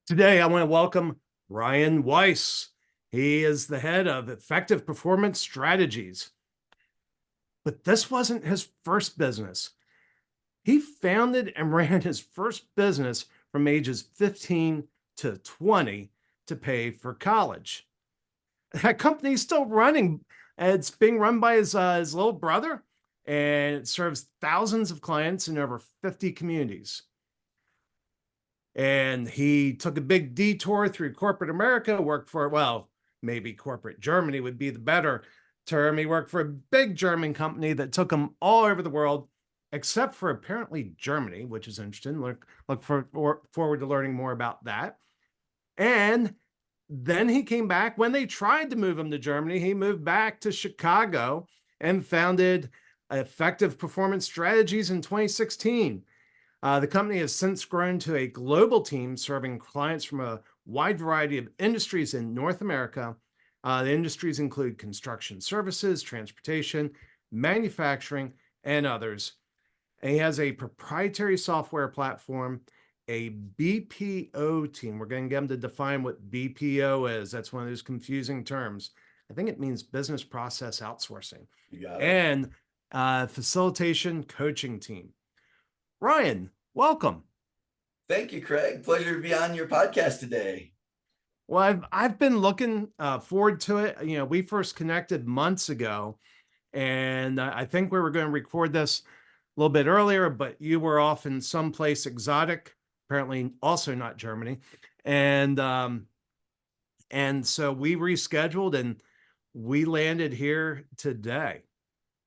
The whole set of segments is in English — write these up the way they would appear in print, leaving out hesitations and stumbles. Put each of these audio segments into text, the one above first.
Today, I want to welcome Ryan Weiss. He is the head of Effective Performance Strategies. But this wasn't his first business. He founded and ran his first business from ages 15 to 20 to pay for college. That company is still running. It's being run by his little brother, and it serves thousands of clients in over 50 communities. And he took a big detour through corporate America, worked for, well, maybe corporate Germany would be the better term. He worked for a big German company that took him all over the world, except for apparently Germany, which is interesting. Forward to learning more about that. And then he came back. When they tried to move him to Germany, he moved back to Chicago and founded Effective Performance Strategies in 2016. The company has since grown to a global team serving clients from a wide variety of industries in North America. The industries include construction services, transportation, manufacturing, and others. And he has a proprietary software platform, a BPO team. We're going to get him to define what BPO is. That's one of those confusing terms. I think it means business process outsourcing. You got it. And facilitation coaching team. Ryan, welcome. Thank you, Craig. Pleasure to be on your podcast today. Well, I've been looking forward to it. You know, we first connected months ago, and I think we were going to record this a little bit earlier, but you were off in someplace exotic, apparently also not Germany, and so we rescheduled and we landed here today.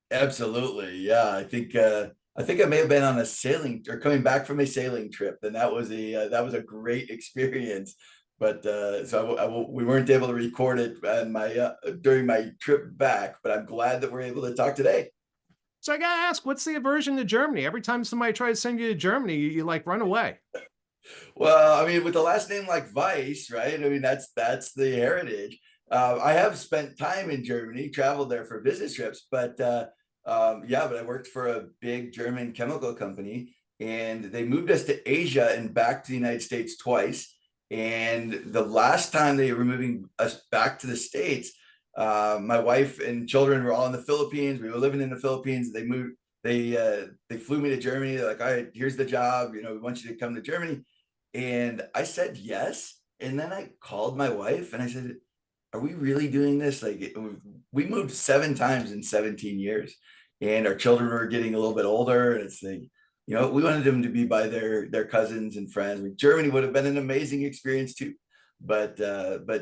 Absolutely. Yeah, I think I may have been on a sailing or coming back from a sailing trip, and that was a great experience. But we weren't able to record it during my trip back. But I'm glad that we're able to talk today. So I gotta ask, what's the aversion to Germany? Every time somebody tries to send you to Germany, you like run away. Well, I mean, with the last name like Weiss, right? I mean, that's the heritage. I have spent time in Germany, traveled there for business trips, but yeah, but I worked for a big German chemical company, and they moved us to Asia and back to the United States twice. And the last time they were moving us back to the States, my wife and children were all in the Philippines. We were living in the Philippines. They moved. They flew me to Germany. They're like, all right, here's the job. You know, we want you to come to Germany. And I said yes. And then I called my wife and I said, are we really doing this? Like, we moved 7 times in 17 years, and our children were getting a little bit older. And it's like, we wanted them to be by their cousins and friends. Like, Germany would have been an amazing experience too. But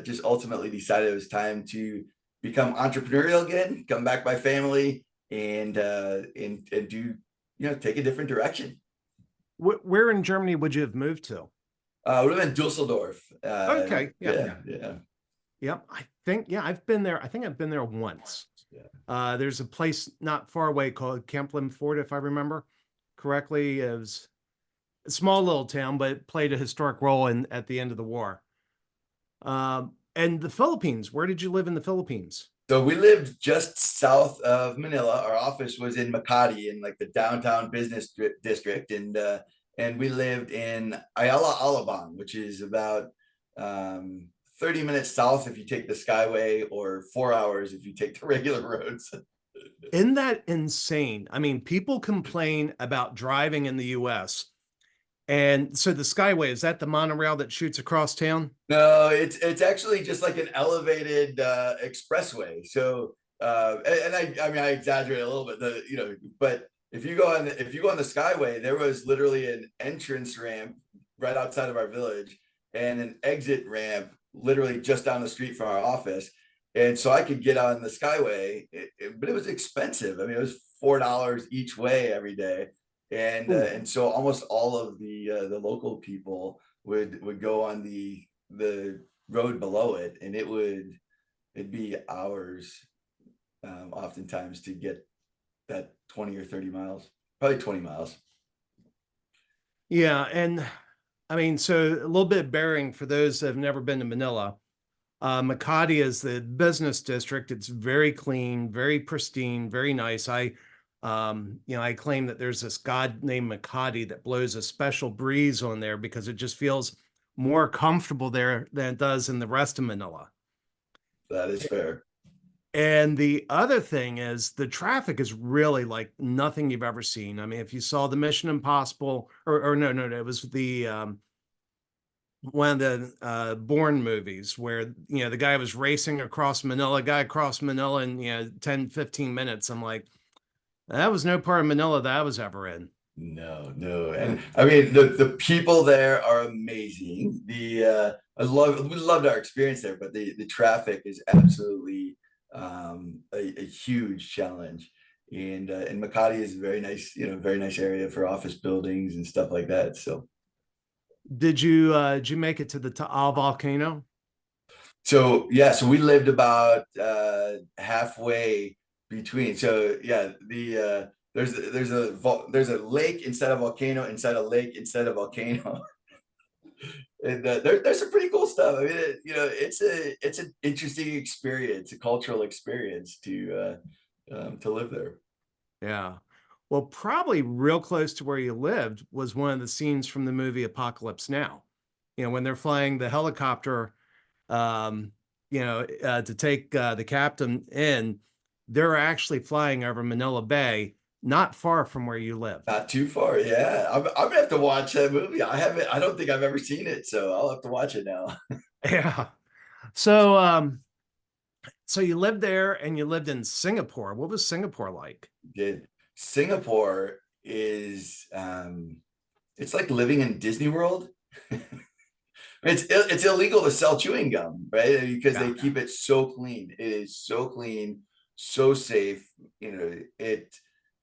just ultimately decided it was time to become entrepreneurial again, come back by family, and do, take a different direction. Where in Germany would you have moved to? Would have been Dusseldorf. Okay, yeah. Yeah. Yep. I've been there. I think I've been there once. Yeah. There's a place not far away called Kempelen Fort, if I remember correctly. It was a small little town, but it played a historic role at the end of the war. And the Philippines, where did you live in the Philippines? So we lived just south of Manila. Our office was in Makati, in like the downtown business district, and we lived in Ayala Alabang, which is about 30 minutes south if you take the Skyway, or 4 hours if you take the regular roads. Isn't that insane? I mean, people complain about driving in the US. And so the Skyway, is that the monorail that shoots across town? No, it's actually just like an elevated expressway. So and I mean, I exaggerate a little bit, but if you go on the Skyway, there was literally an entrance ramp right outside of our village and an exit ramp literally just down the street from our office. And so I could get on the Skyway, but it was expensive. I mean, it was $4 each way every day. And so almost all of the local people would go on the road below it, and it'd be hours, oftentimes, to get that 20 or 30 miles, probably 20 miles. Yeah, and I mean, so a little bit of bearing for those that have never been to Manila. Makati is the business district. It's very clean, very pristine, very nice. I claim that there's this god named Makati that blows a special breeze on there because it just feels more comfortable there than it does in the rest of Manila. That is fair. And the other thing is the traffic is really like nothing you've ever seen. I mean, if you saw the Mission Impossible, or no, it was the one of the Bourne movies where, you know, the guy was racing across Manila, guy across Manila in, you know, 10, 15 minutes. I'm like, that was no part of Manila that I was ever in. No, no. And I mean the people there are amazing. We loved our experience there, but the traffic is absolutely a huge challenge. And Makati is a very nice, very nice area for office buildings and stuff like that. So Did you make it to the Taal volcano? so yeah, so we lived about halfway between. So yeah, there's a lake inside a volcano inside a lake inside a volcano. And there's some pretty cool stuff. I mean, it's an interesting experience, a cultural experience to live there. Yeah. Well, probably real close to where you lived was one of the scenes from the movie Apocalypse Now. You know, when they're flying the helicopter, um, to take the captain in, they're actually flying over Manila Bay, not far from where you live. Not too far, yeah. I'm gonna have to watch that movie. I haven't. I don't think I've ever seen it, so I'll have to watch it now. Yeah. So, so you lived there and you lived in Singapore. What was Singapore like? Did Singapore is it's like living in Disney World. It's illegal to sell chewing gum, right? Because Yeah. they keep it so clean. It is so clean, so safe.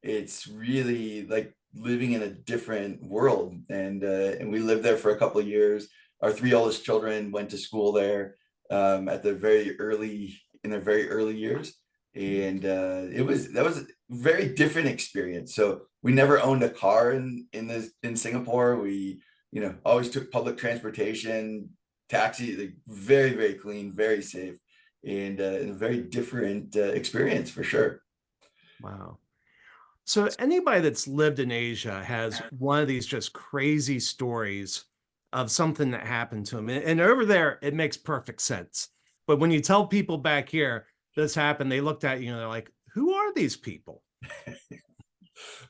It's really like living in a different world. And we lived there for a couple of years. Our three oldest children went to school there at the very early in their very early years, and that was a very different experience. So we never owned a car in Singapore. We always took public transportation, taxi, like very, very clean, very safe, and a very different experience for sure. Wow. So anybody that's lived in Asia has one of these just crazy stories of something that happened to them. And over there, it makes perfect sense. But when you tell people back here this happened, they looked at you and they're like, who are these people?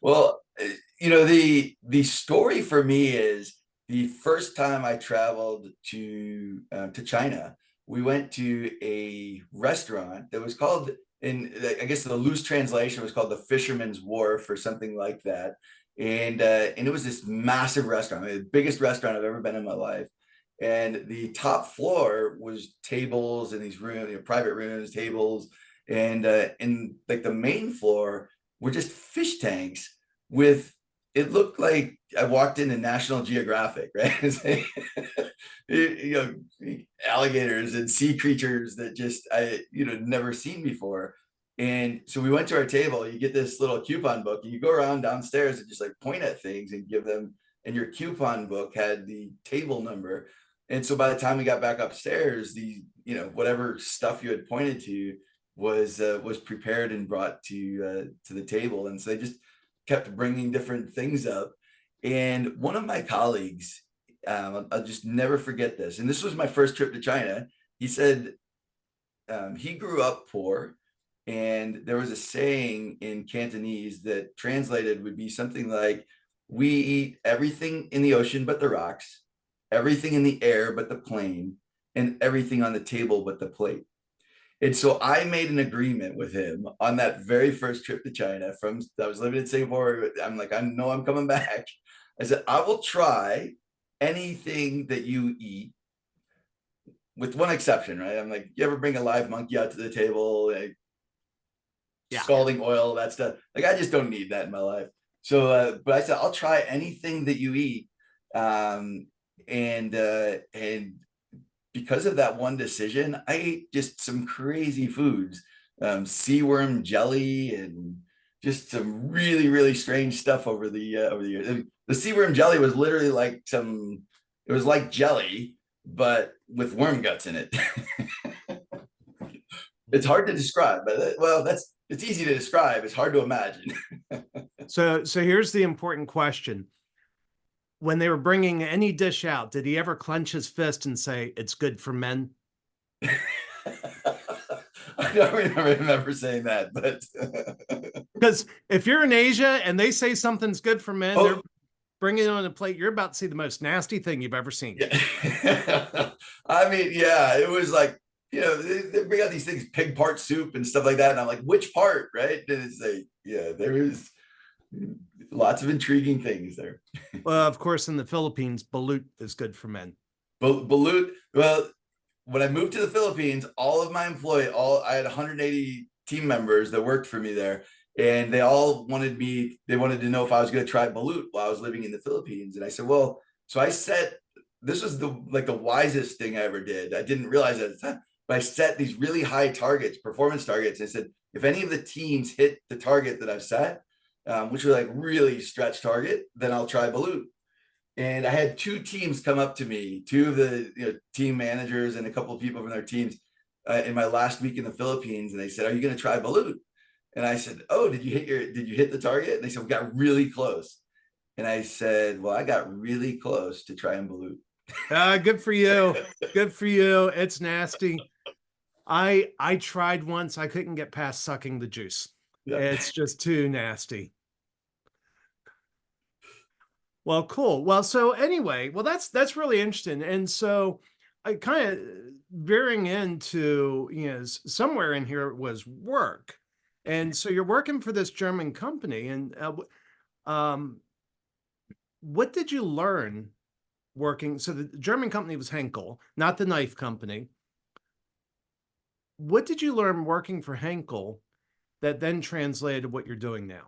Well, the story for me is the first time I traveled to China. We went to a restaurant that was called, in I guess the loose translation was called the Fisherman's Wharf or something like that. And it was this massive restaurant, the biggest restaurant I've ever been in my life. And the top floor was tables in these rooms, private rooms, tables, and like the main floor were just fish tanks with, it looked like I walked into National Geographic, right? Alligators and sea creatures that just I never seen before. And so we went to our table. You get this little coupon book, and you go around downstairs and just like point at things and give them. And your coupon book had the table number. And so by the time we got back upstairs, whatever stuff you had pointed to was prepared and brought to the table. And so they just kept bringing different things up. And one of my colleagues, I'll just never forget this. And this was my first trip to China. He said he grew up poor. And there was a saying in Cantonese that translated would be something like, we eat everything in the ocean but the rocks, everything in the air but the plane, and everything on the table but the plate. And so I made an agreement with him on that very first trip to China. I was living in Singapore. I'm like, I know I'm coming back. I said, I will try anything that you eat, with one exception, right? I'm like, you ever bring a live monkey out to the table, like Yeah. scalding oil, that stuff? Like, I just don't need that in my life. So, but I said, I'll try anything that you eat. And because of that one decision, I ate just some crazy foods, sea worm jelly, and just some really, really strange stuff over the years. The sea worm jelly was literally like it was like jelly, but with worm guts in it. It's hard to describe, but well, it's easy to describe. It's hard to imagine. So here's the important question. when they were bringing any dish out, did he ever clench his fist and say, "It's good for men"? I don't remember saying that, but Because if you're in Asia and they say something's good for men, they're oh bringing it on a plate. You're about to see the most nasty thing you've ever seen. yeah. I mean, yeah, it was like, they bring out these things, pig part soup and stuff like that. And I'm like, which part, right? And it's like, yeah, there is lots of intriguing things there. Well, of course, in the Philippines, balut is good for men. Balut, well, when I moved to the Philippines, all of my I had 180 team members that worked for me there, and they all they wanted to know if I was going to try balut while I was living in the Philippines. And I said, well, so this was the wisest thing I ever did. I didn't realize it at the time, but I set these really high targets, performance targets. I said, if any of the teams hit the target that I've set, which was like really stretch target, then I'll try balut. And I had two teams come up to me, two of the team managers and a couple of people from their teams in my last week in the Philippines, and they said, "Are you going to try balut?" And I said, "Oh, did you hit the target?" And they said, "We got really close." And I said, "Well, I got really close to trying balut." Good for you. Good for you. It's nasty. I tried once. I couldn't get past sucking the juice. Yeah. It's just too nasty. Well, cool. Well, so anyway, well, that's really interesting. And so I kind of veering into, somewhere in here was work. And so you're working for this German company. And um, what did you learn working? So the German company was Henkel, not the knife company. What did you learn working for Henkel that then translated to what you're doing now?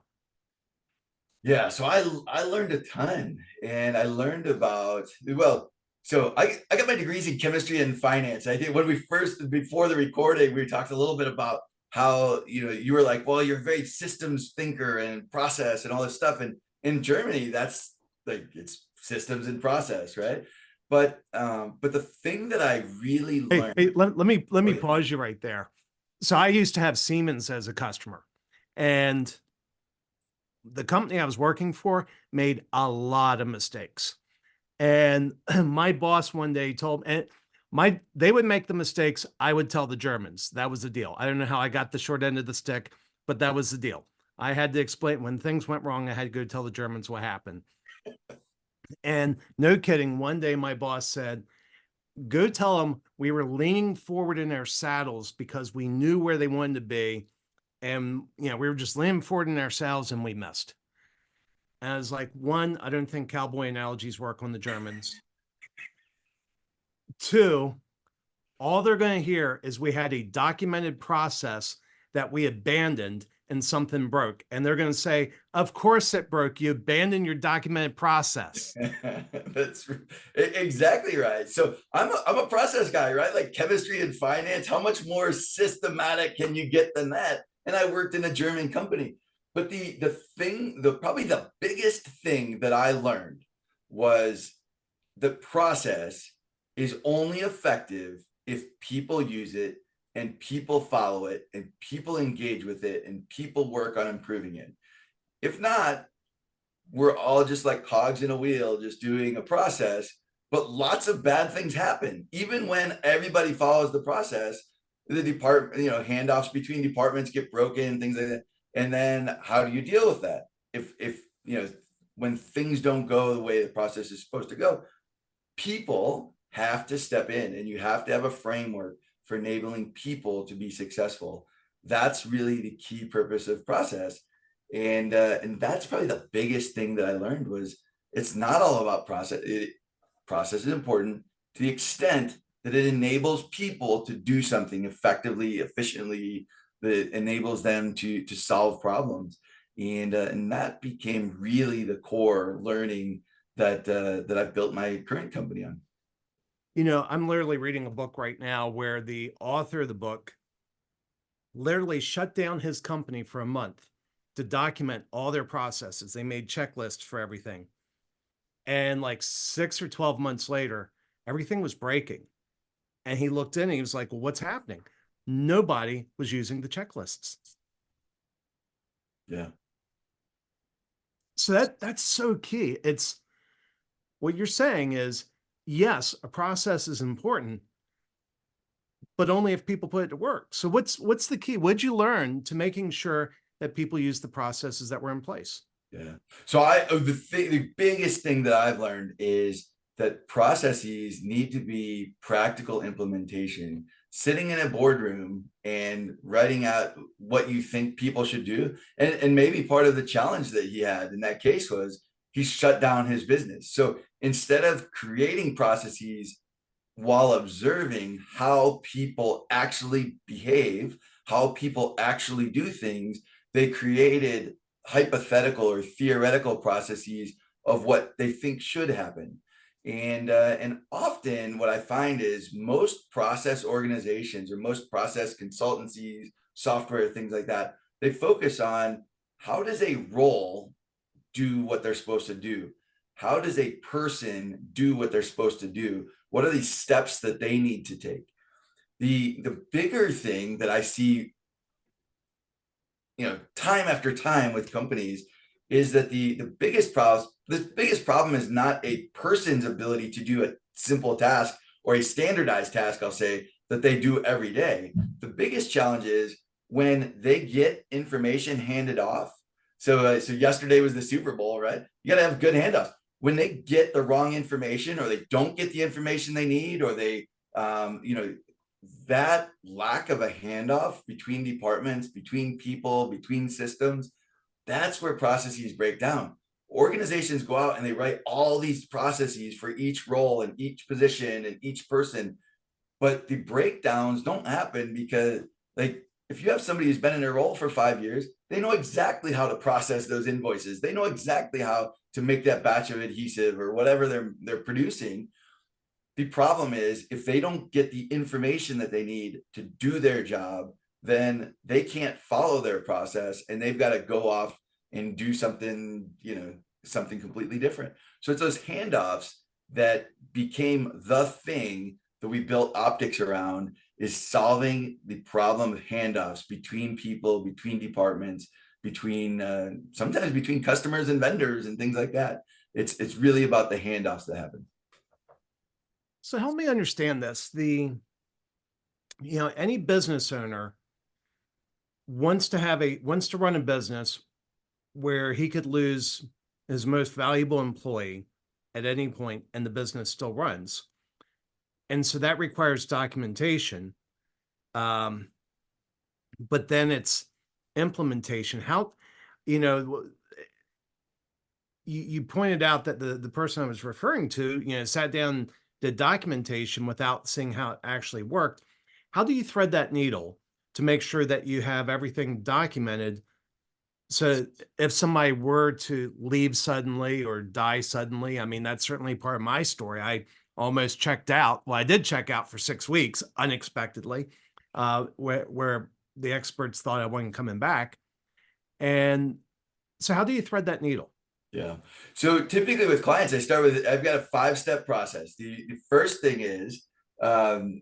Yeah, so I learned a ton, and I learned about, well, so I got my degrees in chemistry and finance. I think when we first, before the recording, we talked a little bit about how, you were like, well, you're a very systems thinker and process and all this stuff. And in Germany, that's like, it's systems and process, right? But the thing that I really Hey, learned, hey, let me okay, pause you right there. So I used to have Siemens as a customer, and the company I was working for made a lot of mistakes. And my boss one day told me, and they would make the mistakes. I would tell the Germans. That was the deal. I don't know how I got the short end of the stick, but that was the deal. I had to explain when things went wrong. I had to go tell the Germans what happened. And no kidding, one day my boss said, "Go tell them we were leaning forward in our saddles because we knew where they wanted to be, and we were just leaning forward in our saddles and we missed." And I was like, one, I don't think cowboy analogies work on the Germans. Two, all they're going to hear is we had a documented process that we abandoned and something broke. And they're going to say, "Of course it broke. You abandoned your documented process." that's exactly right. So I'm a process guy, right? Like chemistry and finance. How much more systematic can you get than that? And I worked in a German company. But probably the biggest thing that I learned was the process is only effective if people use it and people follow it and people engage with it and people work on improving it. If not, we're all just like cogs in a wheel, just doing a process, but lots of bad things happen. Even when everybody follows the process, the department, handoffs between departments get broken, things like that. And then how do you deal with that? If when things don't go the way the process is supposed to go, people have to step in and you have to have a framework for enabling people to be successful. That's really the key purpose of process. And that's probably the biggest thing that I learned was it's not all about process. Process is important to the extent that it enables people to do something effectively, efficiently, that enables them to solve problems. And that became really the core learning that I've built my current company on. I'm literally reading a book right now where the author of the book literally shut down his company for a month to document all their processes. They made checklists for everything. And like 6 or 12 months later, everything was breaking. And he looked in and he was like, "Well, what's happening?" Nobody was using the checklists. Yeah. So that's so key. what you're saying is, yes, a process is important, but only if people put it to work. So what's the key? What'd you learn to making sure that people use the processes that were in place? Yeah. So the biggest thing that I've learned is that processes need to be practical implementation. Sitting in a boardroom and writing out what you think people should do. And maybe part of the challenge that he had in that case was he shut down his business. So instead of creating processes while observing how people actually behave, how people actually do things, they created hypothetical or theoretical processes of what they think should happen. And often what I find is most process organizations or most process consultancies, software, things like that, they focus on how does a role do what they're supposed to do? How does a person do what they're supposed to do? What are these steps that they need to take? The bigger thing that I see, time after time with companies is that the biggest problem is not a person's ability to do a simple task or a standardized task, I'll say, that they do every day. The biggest challenge is when they get information handed off. So yesterday was the Super Bowl, right? You got to have good handoffs. When they get the wrong information, or they don't get the information they need, or they, that lack of a handoff between departments, between people, between systems, that's where processes break down. Organizations go out and they write all these processes for each role and each position and each person, but the breakdowns don't happen because, like, if you have somebody who's been in their role for 5 years, they know exactly how to process those invoices. They know exactly how to make that batch of adhesive or whatever they're producing. The problem is if they don't get the information that they need to do their job, then they can't follow their process and they've got to go off and do something, something completely different. So it's those handoffs that became the thing that we built optics around, is solving the problem of handoffs between people, between departments, between sometimes between customers and vendors and things like that. It's really about the handoffs that happen. So help me understand this. Any business owner wants to run a business where he could lose his most valuable employee at any point and the business still runs. And so that requires documentation. Um, but then it's implementation. How, you know, you pointed out that the person I was referring to, sat down, did documentation without seeing how it actually worked. How do you thread that needle to make sure that you have everything documented? So if somebody were to leave suddenly or die suddenly, I mean, that's certainly part of my story. I almost checked out. Well, I did check out for 6 weeks unexpectedly, where the experts thought I wasn't coming back. And so how do you thread that needle? Yeah. So typically with clients, I've got a 5-step process. The first thing is, um,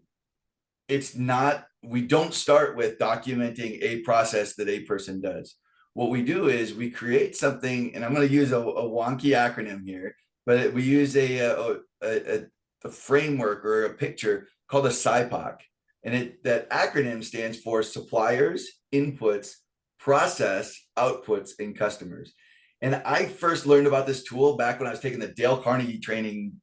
we don't start with documenting a process that a person does. What we do is we create something, and I'm going to use a wonky acronym here, but we use a framework or a picture called a SIPOC. And that acronym stands for suppliers, inputs, process, outputs, and customers. And I first learned about this tool back when I was taking the Dale Carnegie training.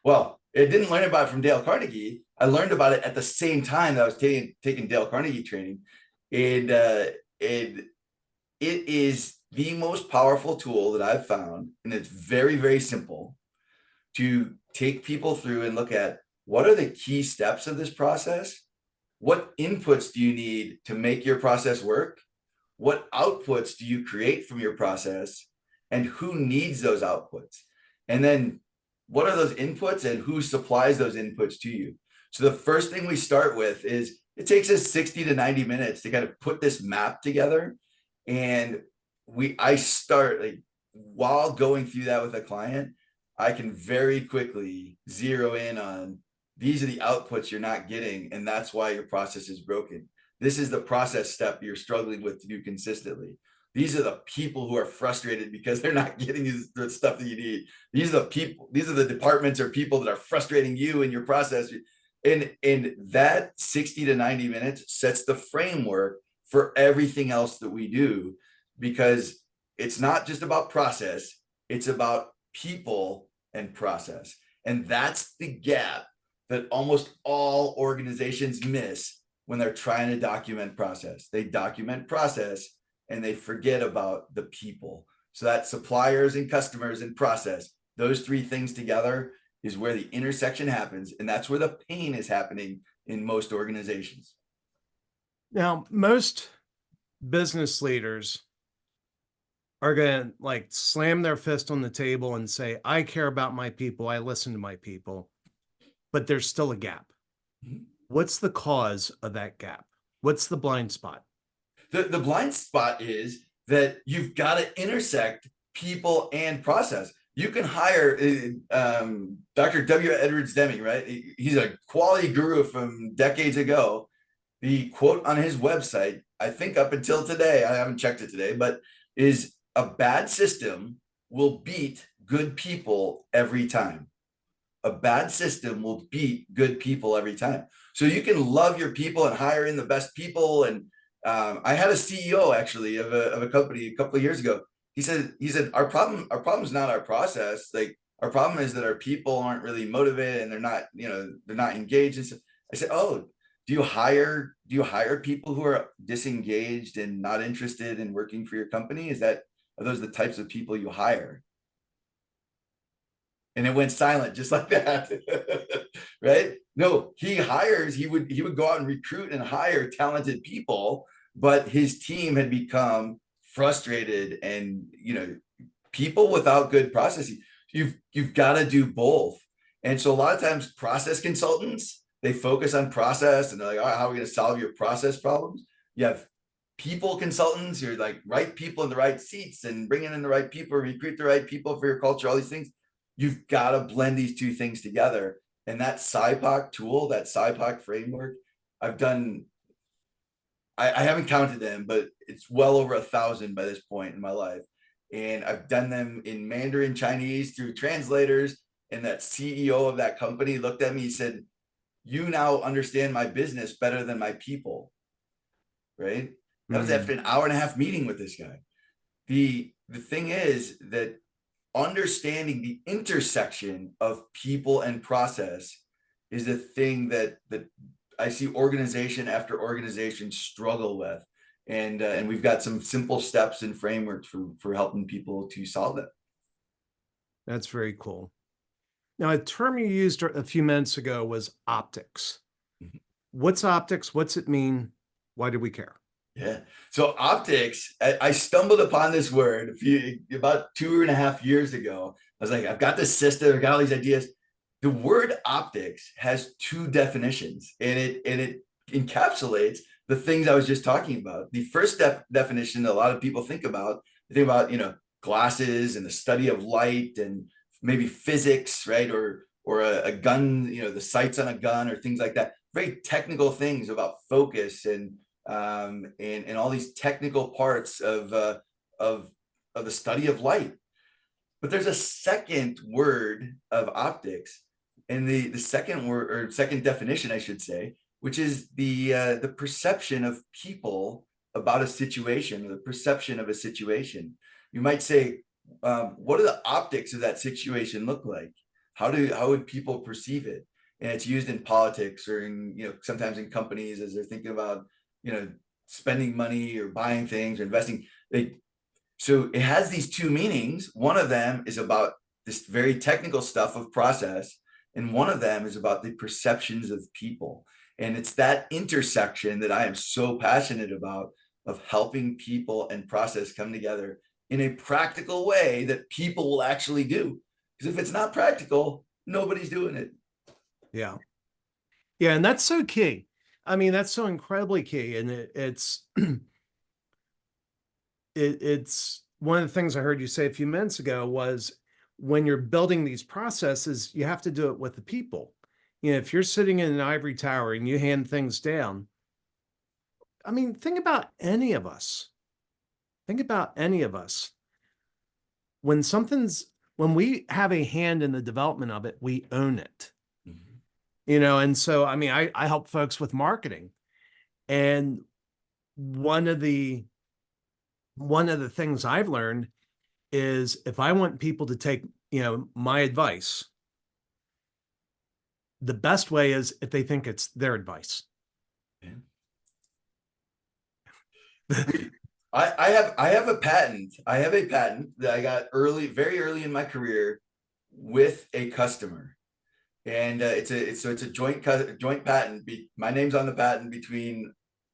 Well, I didn't learn about it from Dale Carnegie. I learned about it at the same time that I was taking Dale Carnegie training. And it is the most powerful tool that I've found. And it's very, very simple to take people through and look at what are the key steps of this process? What inputs do you need to make your process work? What outputs do you create from your process, and who needs those outputs? And then what are those inputs and who supplies those inputs to you? So the first thing we start with is it takes us 60 to 90 minutes to kind of put this map together. And I start, like, while going through that with a client, I can very quickly zero in on these are the outputs you're not getting, and that's why your process is broken. This is the process step you're struggling with to do consistently. These are the people who are frustrated because they're not getting the stuff that you need. These are the people, these are the departments or people that are frustrating you in your process. And that 60 to 90 minutes sets the framework for everything else that we do, because it's not just about process, it's about people and process. And that's the gap that almost all organizations miss when they're trying to document process. They document process and they forget about the people. So that suppliers and customers and process, those three things together is where the intersection happens. And that's where the pain is happening in most organizations. Now, most business leaders are going to like slam their fist on the table and say, I care about my people. I listen to my people, but there's still a gap. What's the cause of that gap? What's the blind spot? The blind spot is that you've got to intersect people and process. You can hire Dr. W. Edwards Deming, right? He's a quality guru from decades ago. The quote on his website, I think up until today, I haven't checked it today, but is a bad system will beat good people every time. A bad system will beat good people every time. So you can love your people and hire in the best people. And I had a CEO actually of a company a couple of years ago. He said our problem is not our process. Like our problem is that our people aren't really motivated and they're not engaged. And so I said, oh, do you hire people who are disengaged and not interested in working for your company? Are those the types of people you hire? And it went silent just like that. Right? No, he would go out and recruit and hire talented people, but his team had become frustrated. And people without good processes, you've got to do both. And so a lot of times process consultants, they focus on process and they're like, oh, how are we going to solve your process problems? You have people consultants, you're like right people in the right seats and bringing in the right people, recruit the right people for your culture, all these things. You've got to blend these two things together. And that SIPOC tool, that SIPOC framework, I've done, I haven't counted them, but it's well over 1,000 by this point in my life. And I've done them in Mandarin Chinese through translators. And that CEO of that company looked at me, he said, you now understand my business better than my people. Right? That was after an hour and a half meeting with this guy. The thing is that understanding the intersection of people and process is the thing that I see organization after organization struggle with, and we've got some simple steps and frameworks for helping people to solve it. That's very cool. Now, a term you used a few minutes ago was optics. What's optics? What's it mean? Why do we care? Yeah. So optics, I stumbled upon this word about 2.5 years ago. I was like, I've got this system, I've got all these ideas. The word optics has two definitions, and it encapsulates the things I was just talking about. The first definition that a lot of people think about, they think about, glasses and the study of light and maybe physics, right? Or a gun, the sights on a gun or things like that. Very technical things about focus and all these technical parts of the study of light. But there's a second word of optics, and the second word, or second definition, I should say, which is the perception of people about a situation, or the perception of a situation. You might say, what do the optics of that situation look like? How would people perceive it? And it's used in politics or sometimes in companies as they're thinking about spending money or buying things or investing. So it has these two meanings. One of them is about this very technical stuff of process, and one of them is about the perceptions of people. And it's that intersection that I am so passionate about, of helping people and process come together in a practical way that people will actually do. Because if it's not practical, nobody's doing it. Yeah. Yeah. And that's so key. I mean, that's so incredibly key. And it's one of the things I heard you say a few minutes ago was when you're building these processes, you have to do it with the people. If you're sitting in an ivory tower and you hand things down, I mean, think about any of us. think about any of us. When we have a hand in the development of it, we own it. Mhm. And so, I mean, I help folks with marketing. And one of the things I've learned is if I want people to take, my advice, the best way is if they think it's their advice. Yeah. I have a patent. I have a patent that I got very early in my career with a customer, and it's a joint patent. My name's on the patent between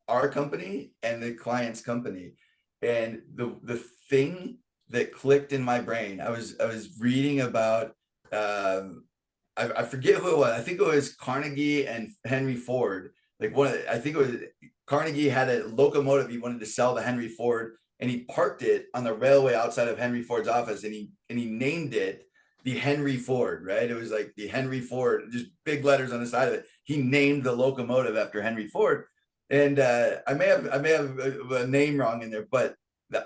our company and the client's company, and the thing that clicked in my brain. I was reading about I forget who it was. I think it was Carnegie and Henry Ford. Like I think it was Carnegie had a locomotive he wanted to sell to Henry Ford, and he parked it on the railway outside of Henry Ford's office, and he named it the Henry Ford. Right? It was like the Henry Ford, just big letters on the side of it. He named the locomotive after Henry Ford, and I may have a name wrong in there, but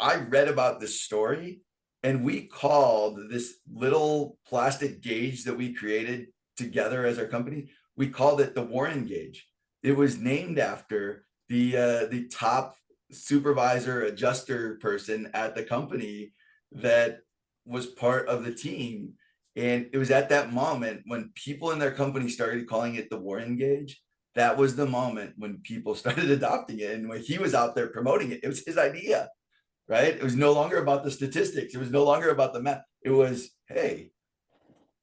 I read about this story, and we called this little plastic gauge that we created together as our company, we called it the Warren gauge. It was named after the top supervisor adjuster person at the company that was part of the team. And it was at that moment when people in their company started calling it the Warren gauge. That was the moment when people started adopting it. And when he was out there promoting it was his idea, right? It was no longer about the statistics. It was no longer about the math. It was, hey,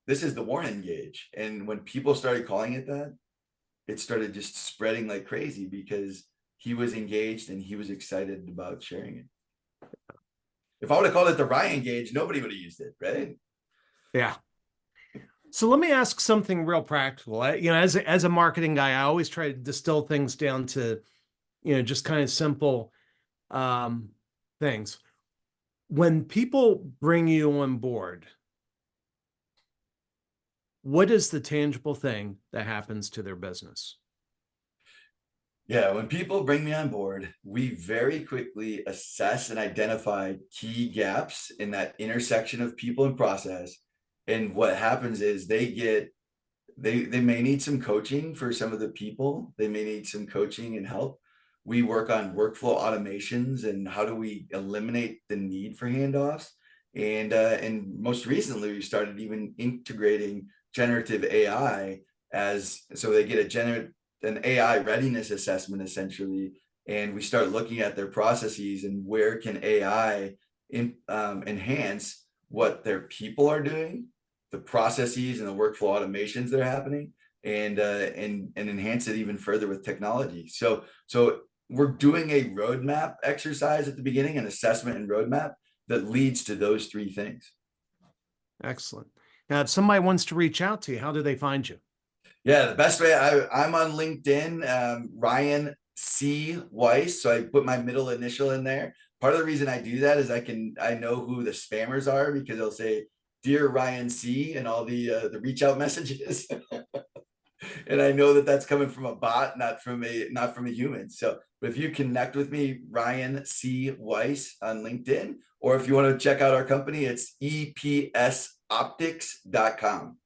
this is the Warren gauge. And when people started calling it that, it started just spreading like crazy because he was engaged and he was excited about sharing it. If I would have called it the Ryan gauge, nobody would have used it, right? Yeah. So let me ask something real practical. As a marketing guy, I always try to distill things down to, just kind of simple um, things. When people bring you on board, what is the tangible thing that happens to their business? Yeah, when people bring me on board, we very quickly assess and identify key gaps in that intersection of people and process. And what happens is they may need some coaching for some of the people. They may need some coaching and help. We work on workflow automations and how do we eliminate the need for handoffs. And most recently, we started even integrating generative AI as so they get an AI readiness assessment essentially, and we start looking at their processes and where can AI enhance what their people are doing, the processes and the workflow automations that are happening, and enhance it even further with technology. So we're doing a roadmap exercise at the beginning, an assessment and roadmap that leads to those three things. Excellent. Now, if somebody wants to reach out to you, how do they find you? Yeah, the best way I'm on LinkedIn, Ryan C. Weiss. So I put my middle initial in there. Part of the reason I do that is I know who the spammers are because they'll say "Dear Ryan C." and all the reach out messages, and I know that that's coming from a bot, not from a human. So, but if you connect with me, Ryan C. Weiss on LinkedIn, or if you want to check out our company, it's epsoptics.com.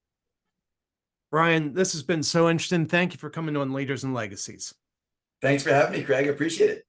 Ryan, this has been so interesting. Thank you for coming on Leaders and Legacies. Thanks for having me, Craig. I appreciate it.